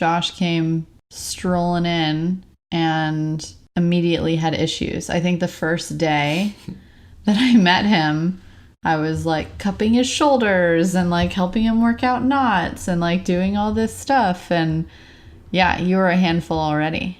Josh came strolling in and immediately had issues. I think the first day that I met him, I was like cupping his shoulders and like helping him work out knots and like doing all this stuff. And yeah, you were a handful already.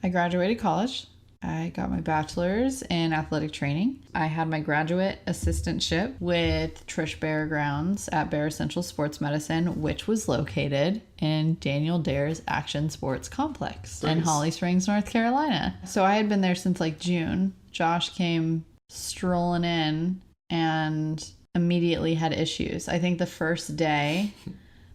I graduated college. I got my bachelor's in athletic training. I had my graduate assistantship with Trish Bear Grounds at Bear Essential Sports Medicine, which was located in Daniel Dare's Action Sports Complex in Holly Springs, North Carolina. So I had been there since like June. Josh came strolling in and immediately had issues. I think the first day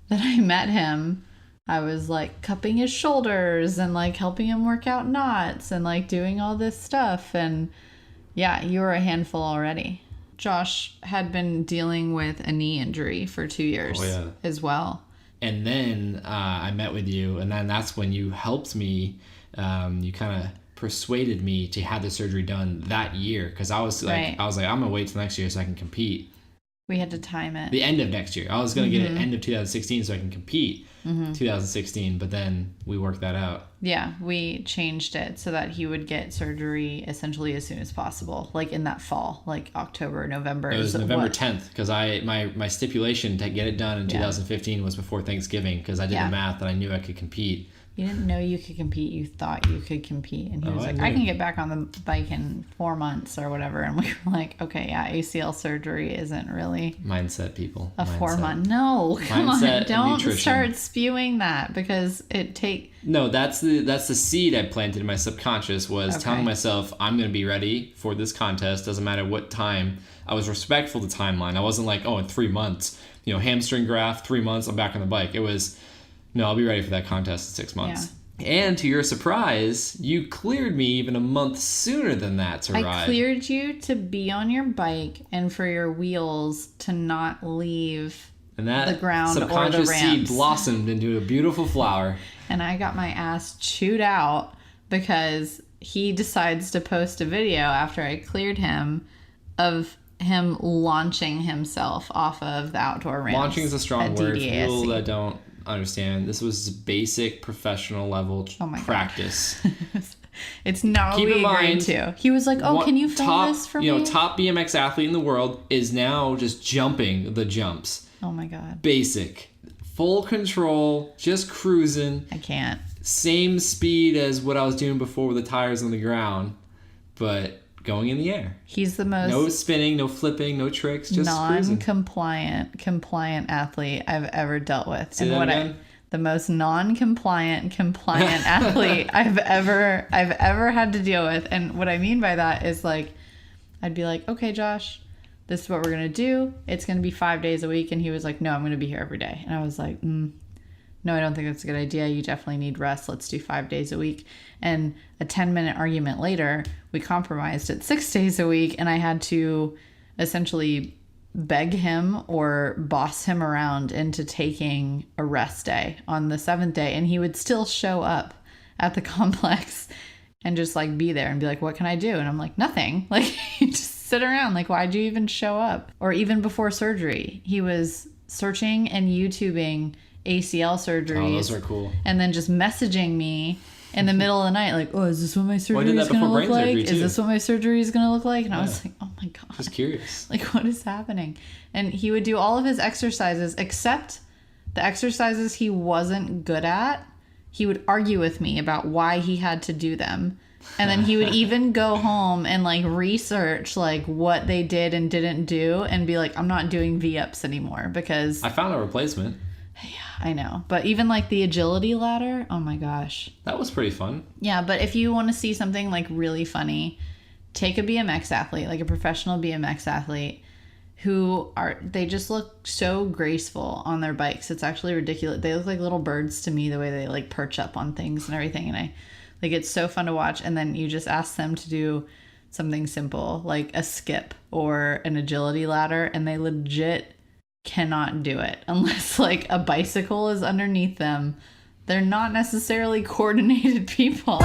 that I met him, I was like cupping his shoulders and like helping him work out knots and like doing all this stuff. And yeah, you were a handful already. Josh had been dealing with a knee injury for 2 years as well. And then I met with you, and then that's when you helped me. You kind of persuaded me to have the surgery done that year, because I was like, I'm gonna wait till next year so I can compete. We had to time it. The end of next year. I was going to get it end of 2016 so I can compete 2016, but then we worked that out. Yeah, we changed it so that he would get surgery essentially as soon as possible, like in that fall, like October, November. It was November 10th, because my stipulation to get it done in 2015 was before Thanksgiving, because I did the math and I knew I could compete. You didn't know you could compete. You thought you could compete. And he was like, I can get back on the bike in 4 months or whatever. And we were like, okay, yeah, ACL surgery isn't really... Mindset, people. A 4 month. No, come on. Don't start spewing that, because it take... No, that's the seed I planted in my subconscious, was telling myself I'm going to be ready for this contest. Doesn't matter what time. I was respectful to timeline. I wasn't like, in 3 months, hamstring graft, 3 months, I'm back on the bike. It was... No, I'll be ready for that contest in 6 months. Yeah. And to your surprise, you cleared me even a month sooner than that to ride. I cleared you to be on your bike and for your wheels to not leave the ground or the ramps. Subconscious seed blossomed into a beautiful flower. And I got my ass chewed out because he decides to post a video after I cleared him of him launching himself off of the outdoor ramps. Launching is a strong word for people that don't understand. This was basic professional level practice. It's not what we agreed to. He was like, can you film this for me? Top BMX athlete in the world is now just jumping the jumps. Oh my God. Basic. Full control, just cruising. I can't. Same speed as what I was doing before with the tires on the ground, but going in the air. He's the most... No spinning, no flipping, no tricks, just non-compliant, compliant athlete I've ever dealt with. Say that again? The most non-compliant, compliant athlete I've ever had to deal with. And what I mean by that is like, I'd be like, okay, Josh, this is what we're going to do. It's going to be 5 days a week. And he was like, no, I'm going to be here every day. And I was like, no, I don't think that's a good idea. You definitely need rest. Let's do 5 days a week. And a 10-minute argument later, we compromised at 6 days a week. And I had to essentially beg him or boss him around into taking a rest day on the 7th day. And he would still show up at the complex and just like be there and be like, what can I do? And I'm like, nothing. Like, just sit around. Like, why'd you even show up? Or even before surgery, he was searching and YouTubing ACL surgeries. Oh, those are cool. And then just messaging me in the middle of the night, like, is this what my surgery is going to look like? Is this what my surgery is going to look like? And I was like, oh my God. Just curious. Like, what is happening? And he would do all of his exercises, except the exercises he wasn't good at. He would argue with me about why he had to do them. And then he would even go home and like research like what they did and didn't do and be like, I'm not doing V-ups anymore because I found a replacement. Yeah, I know. But even like the agility ladder, oh my gosh. That was pretty fun. Yeah, but if you want to see something like really funny, take a BMX athlete, like a professional BMX athlete they just look so graceful on their bikes. It's actually ridiculous. They look like little birds to me, the way they like perch up on things and everything. And it's so fun to watch. And then you just ask them to do something simple like a skip or an agility ladder, and they legit cannot do it unless like a bicycle is underneath them. They're not necessarily coordinated people.